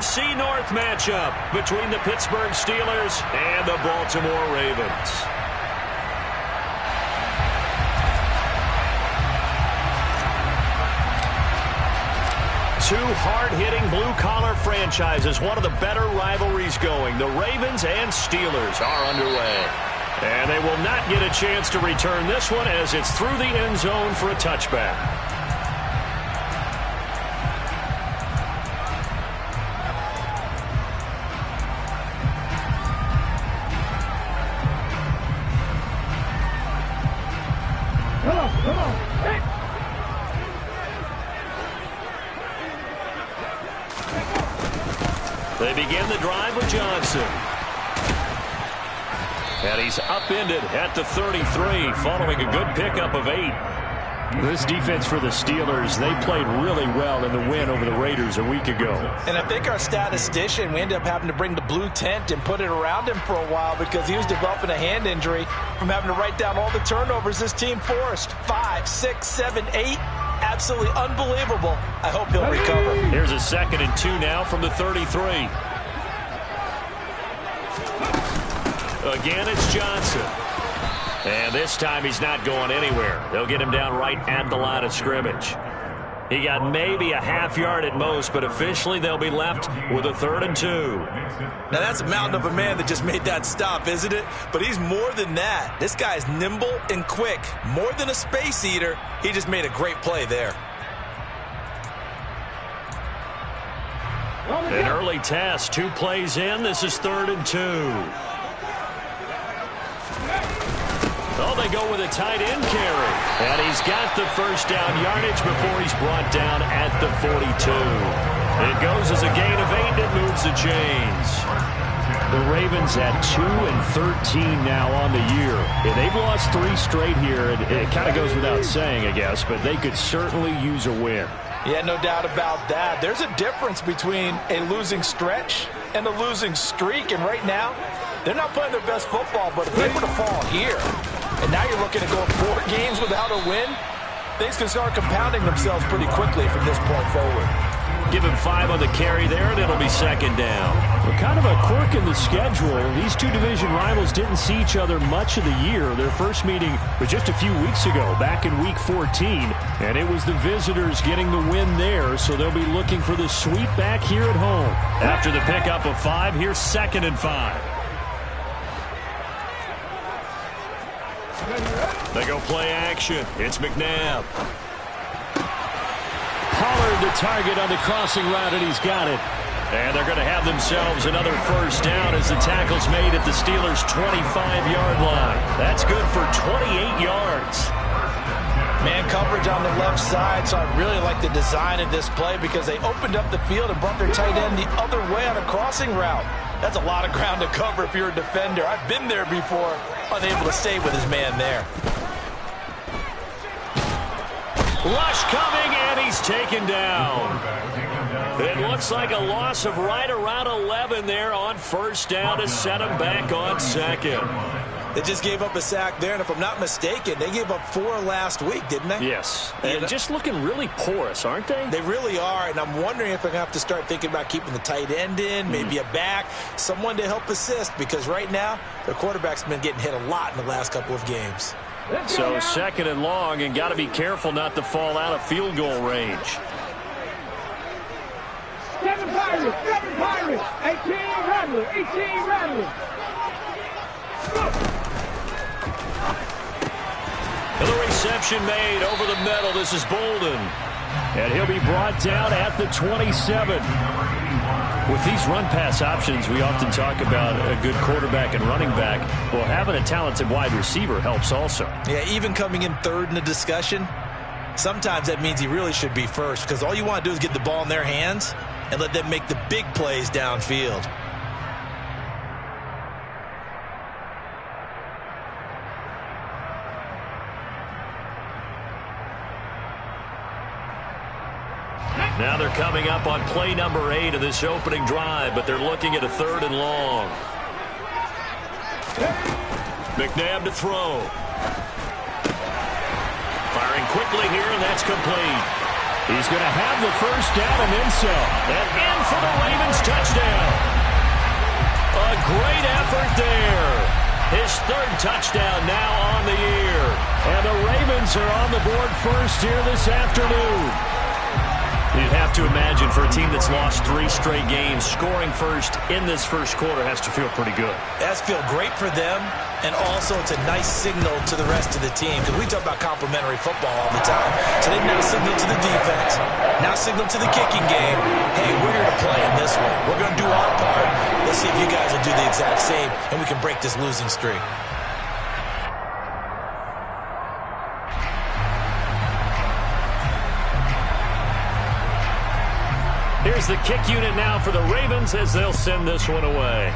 NFC North matchup between the Pittsburgh Steelers and the Baltimore Ravens. Two hard-hitting blue-collar franchises, one of the better rivalries going. The Ravens and Steelers are underway. And they will not get a chance to return this one as it's through the end zone for a touchback. They begin the drive with Johnson. And he's upended at the 33 following a good pickup of 8. This defense for the Steelers, they played really well in the win over the Raiders a week ago. And I think our statistician, we ended up having to bring the blue tent and put it around him for a while because he was developing a hand injury from having to write down all the turnovers this team forced. 5, 6, 7, 8. Absolutely unbelievable. I hope he'll recover. Here's a 2nd and 2 now from the 33. Again, it's Johnson. And this time he's not going anywhere. They'll get him down right at the line of scrimmage. He got maybe a half yard at most, but officially they'll be left with a 3rd and 2. Now that's a mountain of a man that just made that stop, isn't it? But he's more than that. This guy's nimble and quick. More than a space eater. He just made a great play there. An early test, 2 plays in. This is 3rd and 2. Oh, they go with a tight end carry. And he's got the first down yardage before he's brought down at the 42. It goes as a gain of 8 and moves the chains. The Ravens at 2-13 now on the year. Yeah, they've lost 3 straight here. It kind of goes without saying, I guess, but they could certainly use a win. Yeah, no doubt about that. There's a difference between a losing stretch and a losing streak. And right now, they're not playing their best football, but if they were to fall here, and now you're looking to go 4 games without a win, things can start compounding themselves pretty quickly from this point forward. Give him 5 on the carry there, and it'll be 2nd down. Well, kind of a quirk in the schedule. These two division rivals didn't see each other much of the year. Their first meeting was just a few weeks ago, back in Week 14, and it was the visitors getting the win there, so they'll be looking for the sweep back here at home. After the pickup of 5, here's 2nd and 5. They go play action. It's McNabb. Pollard the target on the crossing route, and he's got it. And they're going to have themselves another first down as the tackle's made at the Steelers' 25-yard line. That's good for 28 yards. Man coverage on the left side, so I really like the design of this play because they opened up the field and brought their tight end the other way on a crossing route. That's a lot of ground to cover if you're a defender. I've been there before, unable to stay with his man there. Rush coming, and he's taken down. It looks like a loss of right around 11 there on first down to set him back on 2nd. They just gave up a sack there, and if I'm not mistaken, they gave up 4 last week, didn't they? Yes. And just looking really porous, aren't they? They really are, and I'm wondering if they're going to have to start thinking about keeping the tight end in, maybe a back, someone to help assist, because right now, their quarterback's been getting hit a lot in the last couple of games. So 2nd and long, and got to be careful not to fall out of field goal range. 7 Pirates, 18 Rattlers, 18 Rattlers. And the reception made over the middle. This is Bolden. And he'll be brought down at the 27. With these run-pass options, we often talk about a good quarterback and running back. Well, having a talented wide receiver helps also. Yeah, even coming in 3rd in the discussion, sometimes that means he really should be first because all you want to do is get the ball in their hands and let them make the big plays downfield. Now they're coming up on play number 8 of this opening drive, but they're looking at a 3rd and long. McNabb to throw. Firing quickly here, and that's complete. He's going to have the first down and then some. And in for the Ravens touchdown. third touchdown now on the year. And the Ravens are on the board first here this afternoon. You'd have to imagine for a team that's lost 3 straight games, scoring first in this first quarter has to feel pretty good. It has to feel great for them, and also it's a nice signal to the rest of the team, because we talk about complimentary football all the time. So they've now signaled to the defense, now signaled to the kicking game, hey, we're here to play in this one. We're going to do our part. Let's see if you guys will do the exact same, and we can break this losing streak. Here's the kick unit now for the Ravens as they'll send this one away.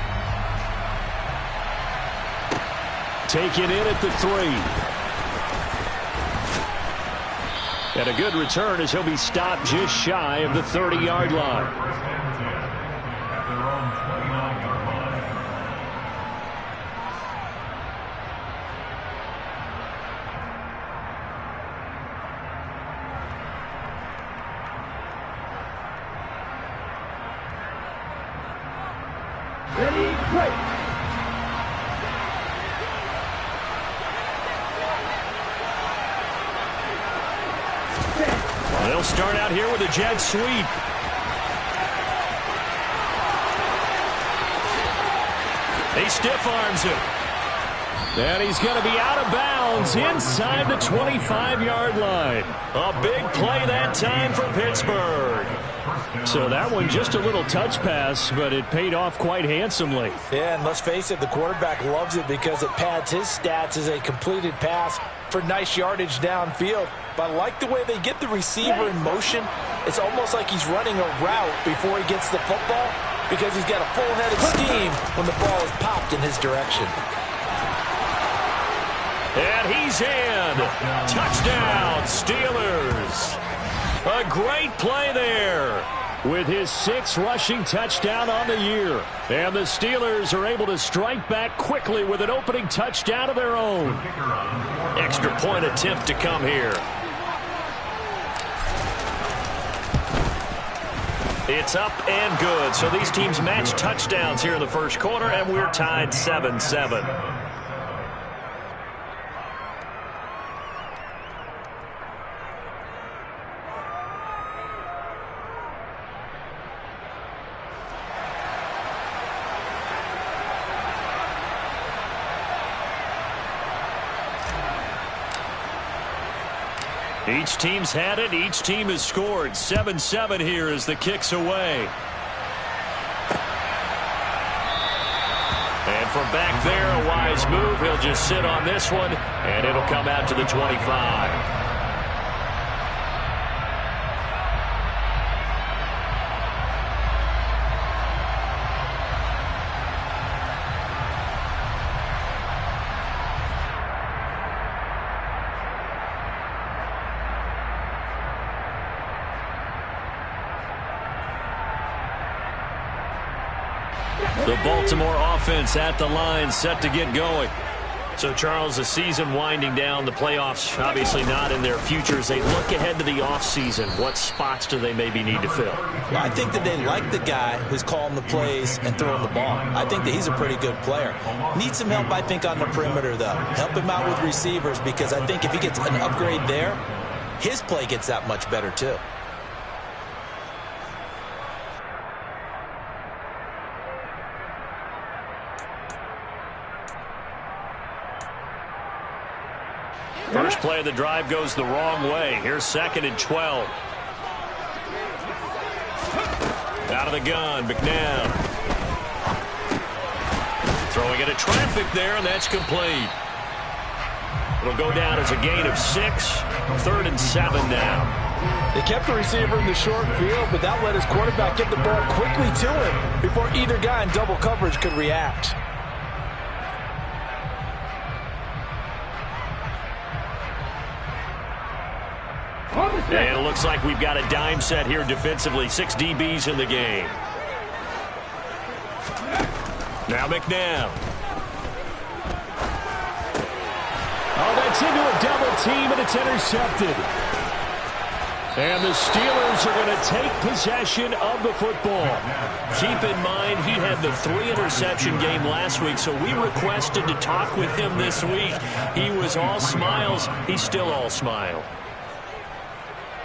Taken in at the 3. And a good return as he'll be stopped just shy of the 30-yard line. Ready, play. They'll start out here with a jet sweep. He stiff arms him. And he's going to be out of bounds inside the 25-yard line. A big play that time for Pittsburgh. So that one just a little touch pass, but it paid off quite handsomely. Yeah, and let's face it, the quarterback loves it because it pads his stats as a completed pass for nice yardage downfield. But I like the way they get the receiver in motion. It's almost like he's running a route before he gets the football, because he's got a full head of steam when the ball is popped in his direction. And he's in. Touchdown, Steelers. A great play there. With his 6th rushing touchdown on the year. And the Steelers are able to strike back quickly with an opening touchdown of their own. Extra point attempt to come here. It's up and good. So these teams match touchdowns here in the first quarter, and we're tied 7-7. Each team's had it. Each team has scored. 7-7 here as the kick's away. And from back there, a wise move. He'll just sit on this one, and it'll come out to the 25. The Baltimore offense at the line, set to get going. So, Charles, the season winding down, the playoffs obviously not in their future. As they look ahead to the offseason, what spots do they maybe need to fill? Well, I think that they like the guy who's calling the plays and throwing the ball. I think that he's a pretty good player. Needs some help, I think, on the perimeter, though. Help him out with receivers, because I think if he gets an upgrade there, his play gets that much better, too. First play of the drive goes the wrong way. Here's 2nd and 12. Out of the gun, McNabb. Throwing into traffic there, and that's complete. It'll go down as a gain of 6. 3rd and 7 now. They kept the receiver in the short field, but that let his quarterback get the ball quickly to him before either guy in double coverage could react. And it looks like we've got a dime set here defensively. 6 DBs in the game. Now McNabb. Oh, that's into a double team, and it's intercepted. And the Steelers are going to take possession of the football. Keep in mind, he had the 3-interception game last week, so we requested to talk with him this week. He was all smiles. He's still all smile.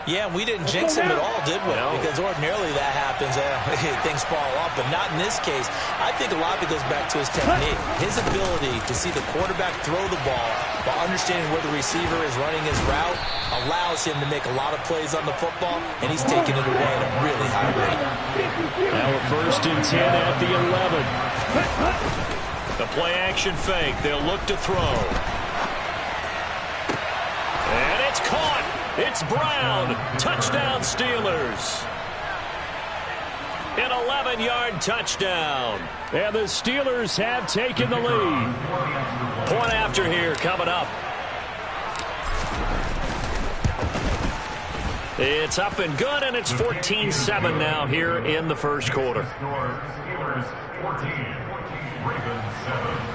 Yeah, we didn't jinx him at all, did we? No. Because ordinarily that happens. Things fall off, but not in this case. I think a lot of it goes back to his technique. His ability to see the quarterback throw the ball while understanding where the receiver is running his route allows him to make a lot of plays on the football, and he's taking it away at a really high rate. Now a 1st and 10 at the 11. The play-action fake. They'll look to throw. And it's caught. It's Brown. Touchdown, Steelers. An 11-yard touchdown. And the Steelers have taken the lead. Point after here coming up. It's up and good, and it's 14-7 now here in the first quarter. Steelers 14, Ravens 7.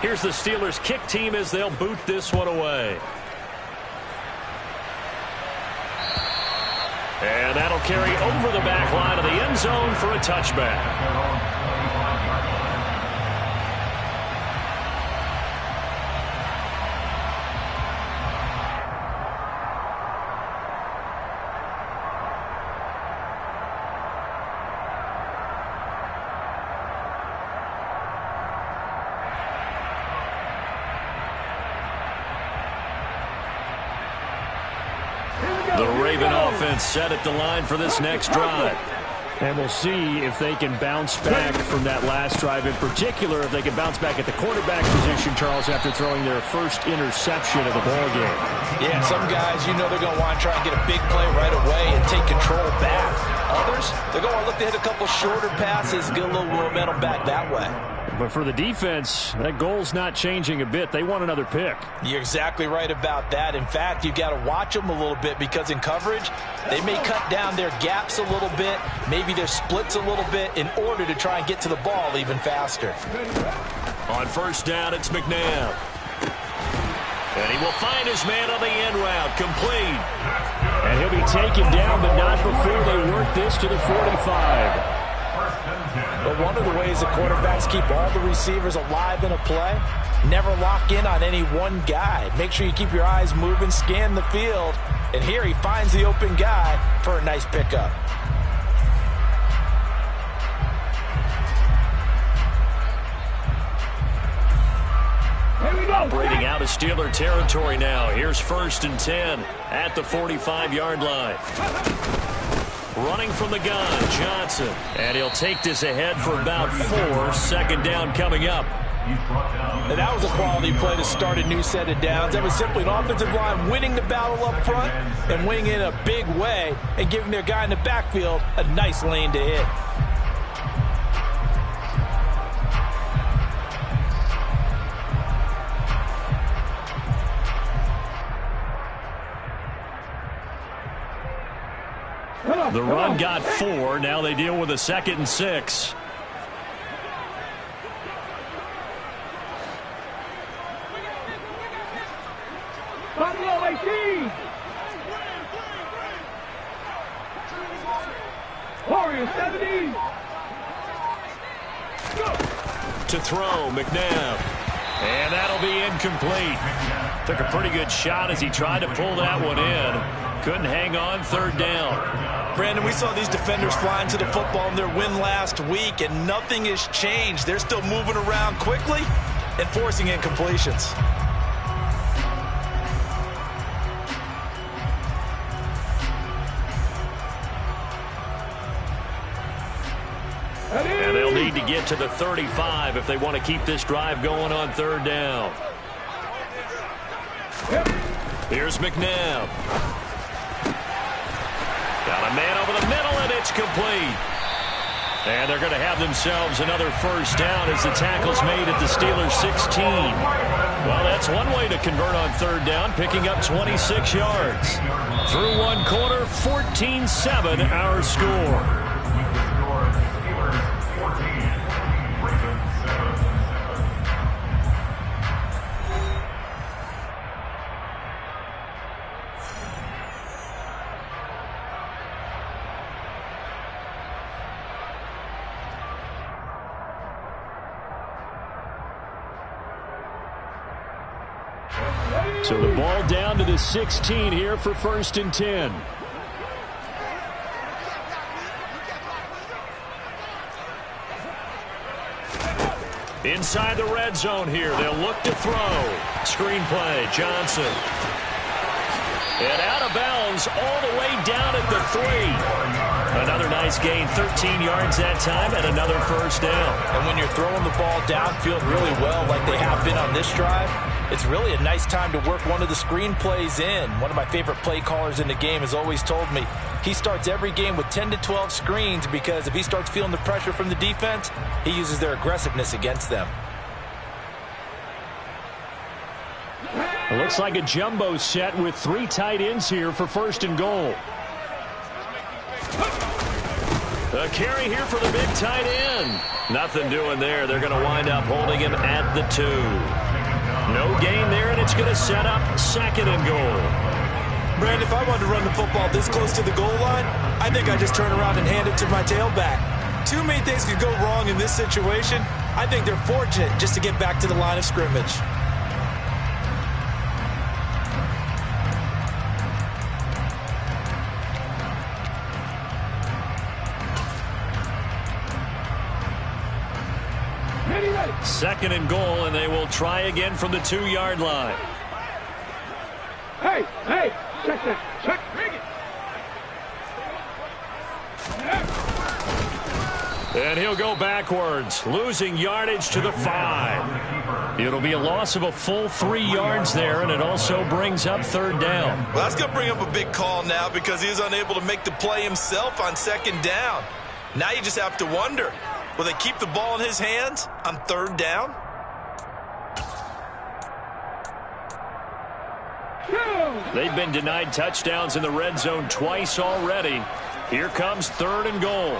Here's the Steelers kick team as they'll boot this one away. And that'll carry over the back line of the end zone for a touchback. The Raven offense set at the line for this next drive. And we'll see if they can bounce back from that last drive. In particular, if they can bounce back at the quarterback position, Charles, after throwing their first interception of the ball game. Yeah, some guys, you know they're going to want to try and get a big play right away and take control back. Others, they're going to look to hit a couple shorter passes, get a little momentum back that way. But for the defense, that goal's not changing a bit. They want another pick. You're exactly right about that. In fact, you've got to watch them a little bit because in coverage, they may cut down their gaps a little bit, maybe their splits a little bit in order to try and get to the ball even faster. On first down, it's McNabb. And he will find his man on the end route, complete. And he'll be taken down, but not before they work this to the 45. But one of the ways the quarterbacks keep all the receivers alive in a play, never lock in on any one guy. Make sure you keep your eyes moving, scan the field. And here he finds the open guy for a nice pickup. Operating out of Steeler territory now. Here's 1st and 10 at the 45-yard line. Running from the gun, Johnson. And he'll take this ahead for about 4. 2nd down coming up. And that was a quality play to start a new set of downs. That was simply an offensive line winning the battle up front and winning in a big way and giving their guy in the backfield a nice lane to hit. The run got 4. Now they deal with a 2nd and 6. Buffalo 18. Warriors 17. To throw, McNabb. And that'll be incomplete. Took a pretty good shot as he tried to pull that one in. Couldn't hang on. 3rd down. Brandon, we saw these defenders flying to the football in their win last week, and nothing has changed. They're still moving around quickly and forcing incompletions. And they'll need to get to the 35 if they want to keep this drive going on 3rd down. Here's McNabb. Got a man over the middle, and it's complete. And they're going to have themselves another 1st down as the tackle's made at the Steelers' 16. Well, that's one way to convert on 3rd down, picking up 26 yards. Through one quarter, 14-7 our score. So the ball down to the 16 here for 1st and 10. Inside the red zone here. They'll look to throw. Screenplay, Johnson. And out of bounds all the way down at the 3. Another nice gain, 13 yards that time, and another first down. And when you're throwing the ball downfield really well like they have been on this drive, it's really a nice time to work one of the screen plays in. One of my favorite play callers in the game has always told me he starts every game with 10 to 12 screens because if he starts feeling the pressure from the defense, he uses their aggressiveness against them. It looks like a jumbo set with 3 tight ends here for 1st and goal. A carry here for the big tight end. Nothing doing there. They're going to wind up holding him at the 2. No gain there, and it's going to set up 2nd and goal. Brandon, if I wanted to run the football this close to the goal line, I think I just turn around and hand it to my tailback. Too many things could go wrong in this situation. I think they're fortunate just to get back to the line of scrimmage. Second and goal, and they will try again from the 2-yard line. Hey, check that. Check. And he'll go backwards, losing yardage to the 5. It'll be a loss of a full 3 yards there, and it also brings up 3rd down. Well, that's going to bring up a big call now because he was unable to make the play himself on 2nd down. Now you just have to wonder, will they keep the ball in his hands on 3rd down? They've been denied touchdowns in the red zone twice already. Here comes 3rd and goal.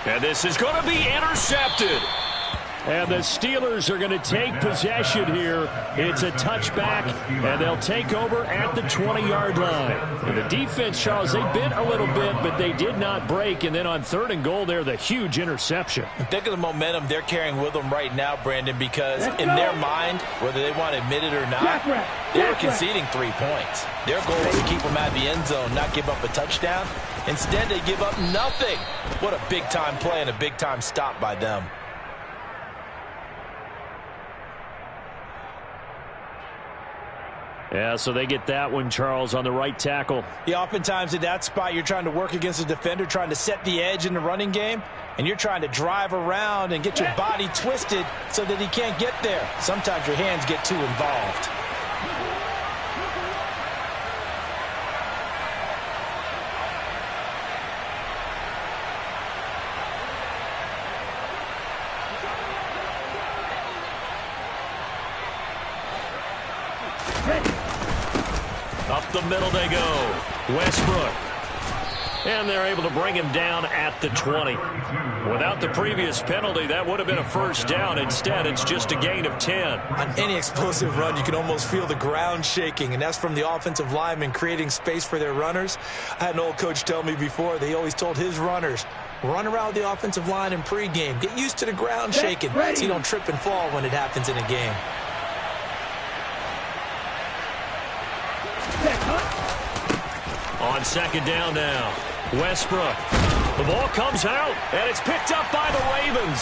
And this is going to be intercepted. And the Steelers are going to take possession here. It's a touchback, and they'll take over at the 20-yard line. And the defense, Charles, they bent a little bit, but they did not break. And then on 3rd and goal there, the huge interception. Think of the momentum they're carrying with them right now, Brandon, because in their mind, whether they want to admit it or not, they were conceding 3 points. Their goal was to keep them out of the end zone, not give up a touchdown. Instead, they give up nothing. What a big-time play and a big-time stop by them. Yeah, so they get that one, Charles, on the right tackle. Yeah, oftentimes in that spot, you're trying to work against a defender, trying to set the edge in the running game, and you're trying to drive around and get your body twisted so that he can't get there. Sometimes your hands get too involved. Up the middle they go. Westbrook. And they're able to bring him down at the 20. Without the previous penalty, that would have been a first down. Instead, it's just a gain of 10. On any explosive run, you can almost feel the ground shaking, and that's from the offensive linemen creating space for their runners. I had an old coach tell me before, they always told his runners, run around the offensive line in pregame. Get used to the ground shaking so you don't trip and fall when it happens in a game. On 2nd down now, Westbrook. The ball comes out, and it's picked up by the Ravens.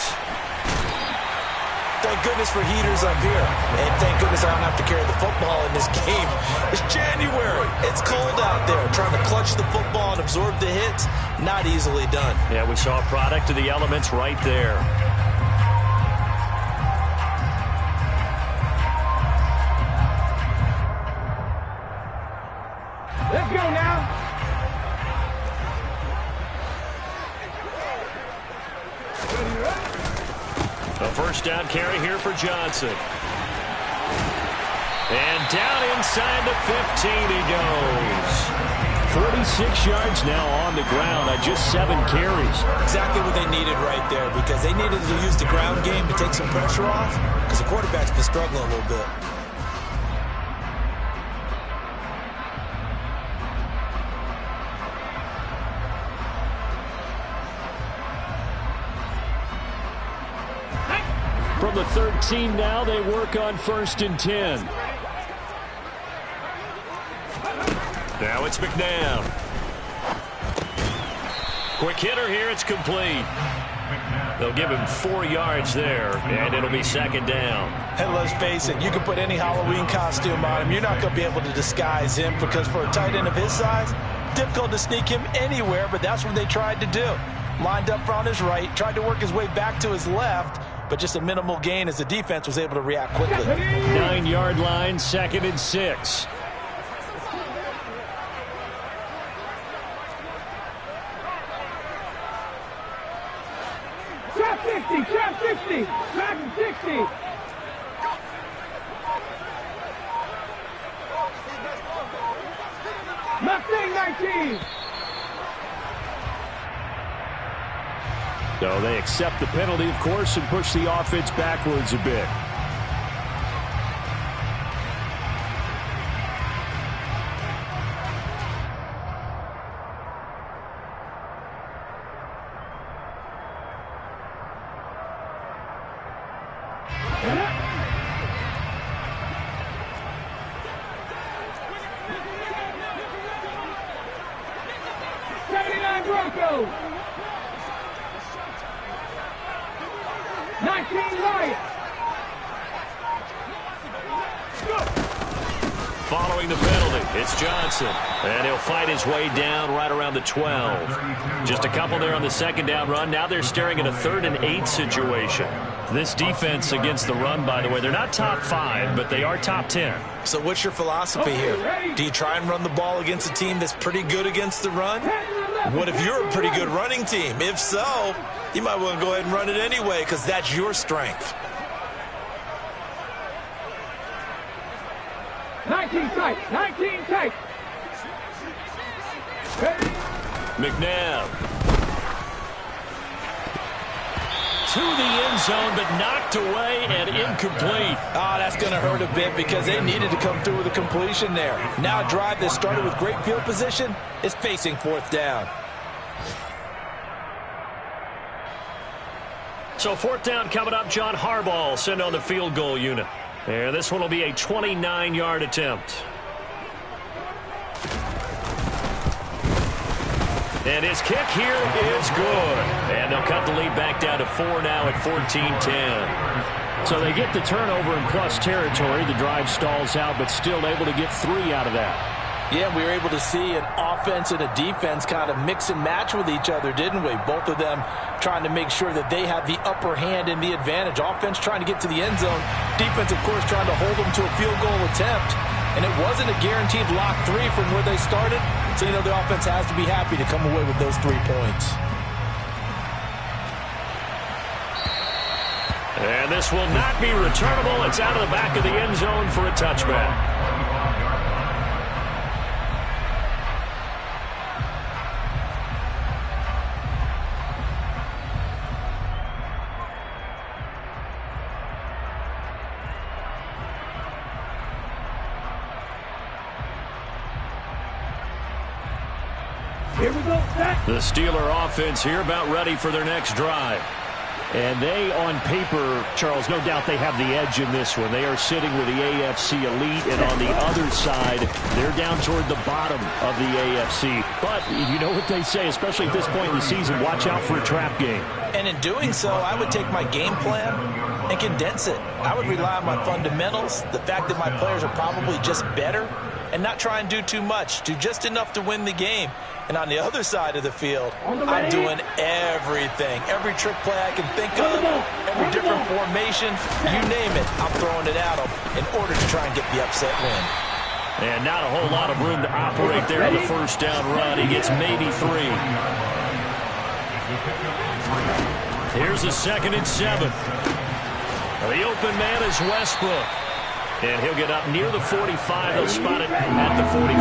Thank goodness for heaters up here. And thank goodness I don't have to carry the football in this game. It's January. It's cold out there. Trying to clutch the football and absorb the hits, not easily done. Yeah, we saw a product of the elements right there. Let's go now. A first down carry here for Johnson. And down inside the 15 he goes. 46 yards now on the ground on just 7 carries. Exactly what they needed right there, because they needed to use the ground game to take some pressure off, because the quarterback's been struggling a little bit. From the 13 now, they work on 1st and 10. Now it's McNabb. Quick hitter here. It's complete. They'll give him 4 yards there, and it'll be 2nd down. And let's face it, you can put any Halloween costume on him. You're not going to be able to disguise him, because for a tight end of his size, difficult to sneak him anywhere, but that's what they tried to do. Lined up on his right, tried to work his way back to his left, but just a minimal gain as the defense was able to react quickly. 9-yard line, 2nd and 6. Trap 60, trap 60, trap 60. Mustang 19. So they accept the penalty, of course, and push the offense backwards a bit. Broncos. 19 right. Following the penalty, it's Johnson. And he'll fight his way down right around the 12. Just a couple there on the 2nd down run. Now they're staring at a 3rd and 8 situation. This defense against the run, by the way, they're not top 5, but they are top 10. So what's your philosophy here? Do you try and run the ball against a team that's pretty good against the run? What if you're a pretty good running team? If so, you might want to go ahead and run it anyway, because that's your strength. 19 tight, 19 tight. McNabb. To the end zone, but knocked away and incomplete. Oh, that's going to hurt a bit, because they needed to come through with a completion there. Now a drive that started with great field position is facing 4th down. So 4th down coming up. John Harbaugh sent on the field goal unit. And this one will be a 29-yard attempt. And his kick here is good. And they'll cut the lead back down to 4 now at 14-10. So they get the turnover in plus territory. The drive stalls out, but still able to get 3 out of that. Yeah, we were able to see an offense and a defense kind of mix and match with each other, didn't we? Both of them trying to make sure that they have the upper hand and the advantage. Offense trying to get to the end zone. Defense, of course, trying to hold them to a field goal attempt. And it wasn't a guaranteed lock 3 from where they started. So, you know, the offense has to be happy to come away with those 3 points. And this will not be returnable. It's out of the back of the end zone for a touchback. Here we go, set. The Steeler offense here about ready for their next drive. And they, on paper, Charles, no doubt they have the edge in this one. They are sitting with the AFC elite, and on the other side, they're down toward the bottom of the AFC. But you know what they say, especially at this point in the season, watch out for a trap game. And in doing so, I would take my game plan and condense it. I would rely on my fundamentals, the fact that my players are probably just better, and not try and do too much, do just enough to win the game. And on the other side of the field, I'm doing everything. Every trick play I can think of, every different formation, you name it, I'm throwing it at them in order to try and get the upset win. And not a whole lot of room to operate there on the first down run. He gets maybe 3. Here's a 2nd and 7. The open man is Westbrook. And he'll get up near the 45. They'll spot it at the 44.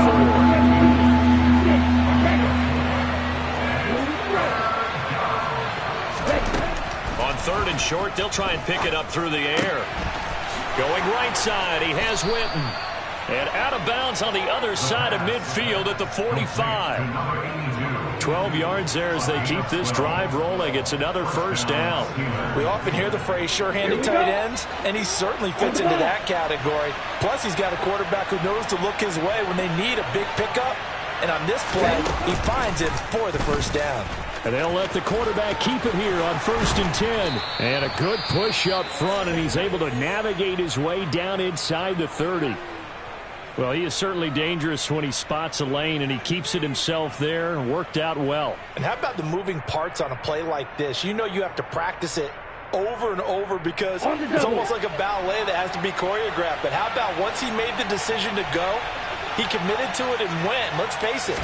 3rd and short. They'll try and pick it up through the air. Going right side, he has Winton. And out of bounds on the other side of midfield at the 45. 12 yards there as they keep this drive rolling. It's another first down. We often hear the phrase sure-handed tight ends, and he certainly fits into that category. Plus, he's got a quarterback who knows to look his way when they need a big pickup. And on this play, he finds it for the first down. And they'll let the quarterback keep it here on 1st and 10. And a good push up front, and he's able to navigate his way down inside the 30. Well, he is certainly dangerous when he spots a lane, and he keeps it himself there. Worked out well. And how about the moving parts on a play like this? You know you have to practice it over and over because it's almost like a ballet that has to be choreographed. But how about once he made the decision to go, he committed to it and went. Let's face it,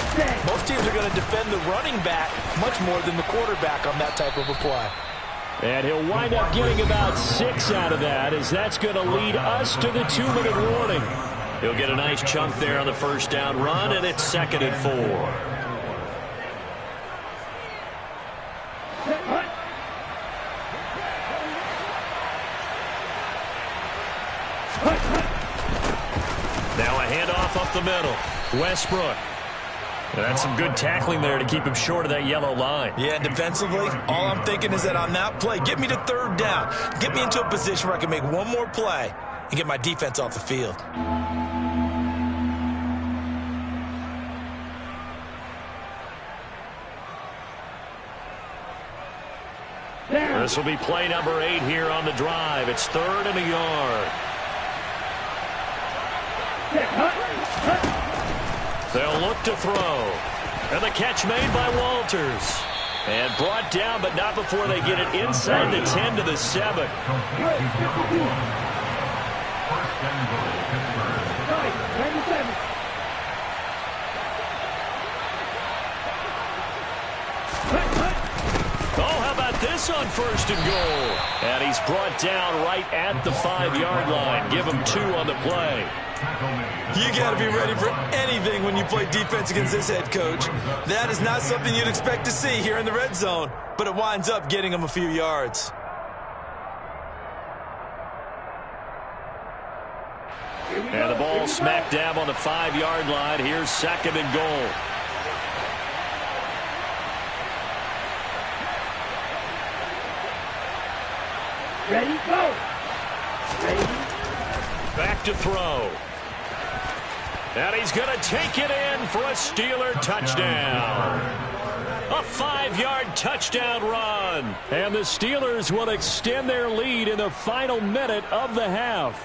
most teams are going to defend the running back much more than the quarterback on that type of a play. And he'll wind up getting about 6 out of that, as that's going to lead us to the 2-minute warning. He'll get a nice chunk there on the first down run, and it's 2nd and 4. Now a handoff up the middle. Westbrook. And that's some good tackling there to keep him short of that yellow line. Yeah, and defensively, all I'm thinking is that on that play, get me to 3rd down. Get me into a position where I can make one more play and get my defense off the field. This will be play number 8 here on the drive. It's 3rd and a yard. They'll look to throw. And the catch made by Walters. And brought down, but not before they get it inside the 10 to the 7. This on 1st and goal. And he's brought down right at the 5-yard line. Give him 2 on the play. You got to be ready for anything when you play defense against this head coach. That is not something you'd expect to see here in the red zone, but it winds up getting him a few yards. And the ball smack dab on the 5-yard line. Here's 2nd and goal. Ready, go. Ready. Back to throw. And he's going to take it in for a Steeler touchdown. A 5-yard touchdown run. And the Steelers will extend their lead in the final minute of the half.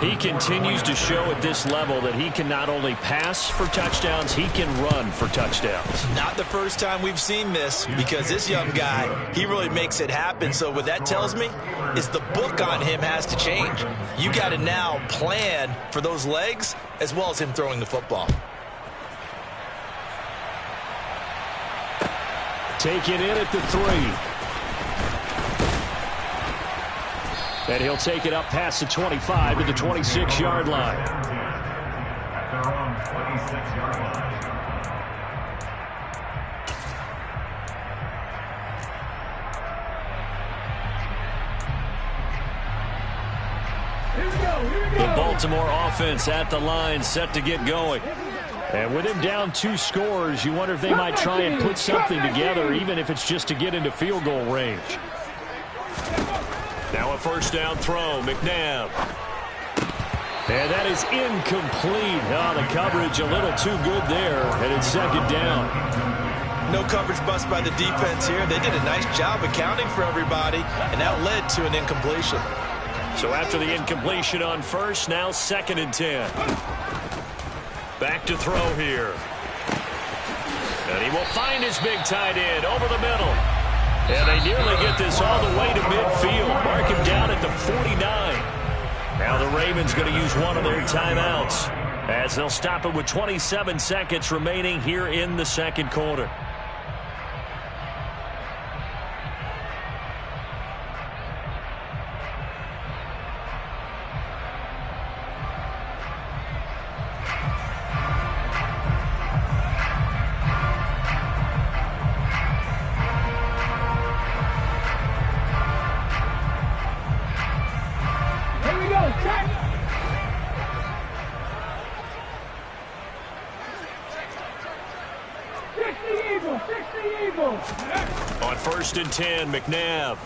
He continues to show at this level that he can not only pass for touchdowns, he can run for touchdowns. Not the first time we've seen this, because this young guy, he really makes it happen. So what that tells me is the book on him has to change. You got to now plan for those legs as well as him throwing the football. Take it in at the 3. And he'll take it up past the 25 to the 26-yard line. At their own 26-yard line. Here we go. The Baltimore offense at the line, set to get going. And with him down 2 scores, you wonder if they might try and put something together, even if it's just to get into field goal range. Now a first down throw, McNabb. And that is incomplete. Oh, the coverage a little too good there, and it's 2nd down. No coverage bust by the defense here. They did a nice job accounting for everybody, and that led to an incompletion. So after the incompletion on first, now 2nd and 10. Back to throw here. And he will find his big tight end over the middle. And they nearly get this all the way to midfield. Mark him down at the 49. Now the Ravens going to use one of their timeouts as they'll stop it with 27 seconds remaining here in the 2nd quarter. 1st and 10, McNabb.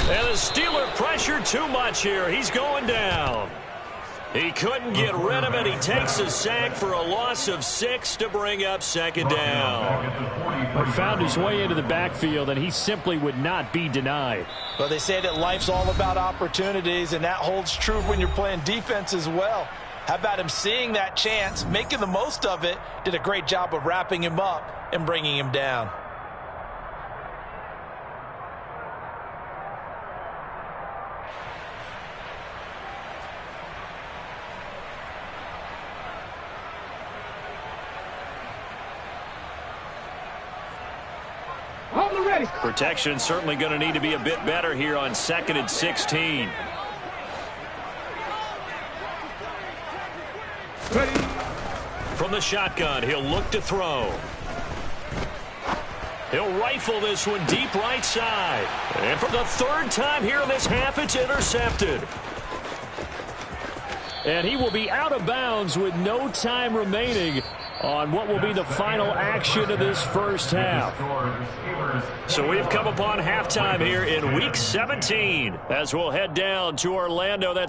And the Steeler pressure too much here. He's going down. He couldn't get rid of it. He takes a sack for a loss of 6 to bring up 2nd down. Found his way into the backfield, and he simply would not be denied. Well, they say that life's all about opportunities, and that holds true when you're playing defense as well. How about him seeing that chance, making the most of it, did a great job of wrapping him up and bringing him down. Protection certainly going to need to be a bit better here on 2nd and 16. Ready. From the shotgun, he'll look to throw. He'll rifle this one deep right side. And for the 3rd time here in this half, it's intercepted. And he will be out of bounds with no time remaining on what will be the final action of this first half. So we've come upon halftime here in Week 17 as we'll head down to Orlando. That's